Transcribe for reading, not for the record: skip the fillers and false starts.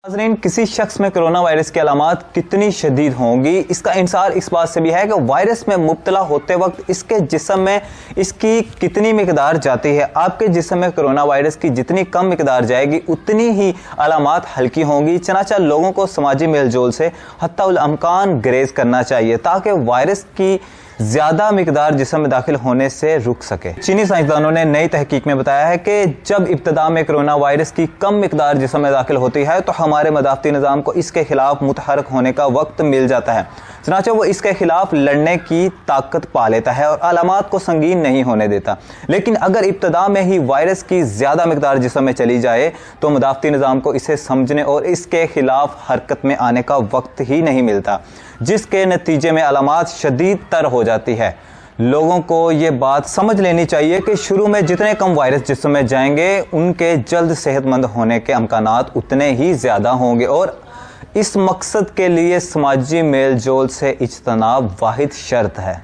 ناظرین، کسی شخص میں کرونا وائرس کی علامات کتنی شدید ہوں گی، اس کا انحصار اس بات سے بھی ہے کہ وائرس میں مبتلا ہوتے وقت اس کے جسم میں اس کی کتنی مقدار جاتی ہے۔ آپ کے جسم میں کرونا وائرس کی جتنی کم مقدار جائے گی اتنی ہی علامات ہلکی ہوں گی۔ چنانچہ لوگوں کو سماجی میل جول سے حتی الامکان گریز کرنا چاہیے تاکہ وائرس کی زیادہ مقدار جسم میں داخل ہونے سے رک سکے۔ چینی سائنسدانوں نے نئی تحقیق میں بتایا ہے کہ جب ابتدا میں کرونا وائرس کی کم مقدار جسم میں داخل ہوتی ہے تو ہمارے مدافعتی نظام کو اس کے خلاف متحرک ہونے کا وقت مل جاتا ہے، چنانچہ وہ اس کے خلاف لڑنے کی طاقت پا لیتا ہے اور علامات کو سنگین نہیں ہونے دیتا۔ لیکن اگر ابتدا میں ہی وائرس کی زیادہ مقدار جسم میں چلی جائے تو مدافعتی نظام کو اسے سمجھنے اور اس کے خلاف حرکت میں آنے کا وقت ہی نہیں ملتا، جس کے نتیجے میں علامات شدید تر ہو جاتی ہے۔ لوگوں کو یہ بات سمجھ لینی چاہیے کہ شروع میں جتنے کم وائرس جسم میں جائیں گے ان کے جلد صحت مند ہونے کے امکانات اتنے ہی زیادہ ہوں گے، اور اس مقصد کے لیے سماجی میل جول سے اجتناب واحد شرط ہے۔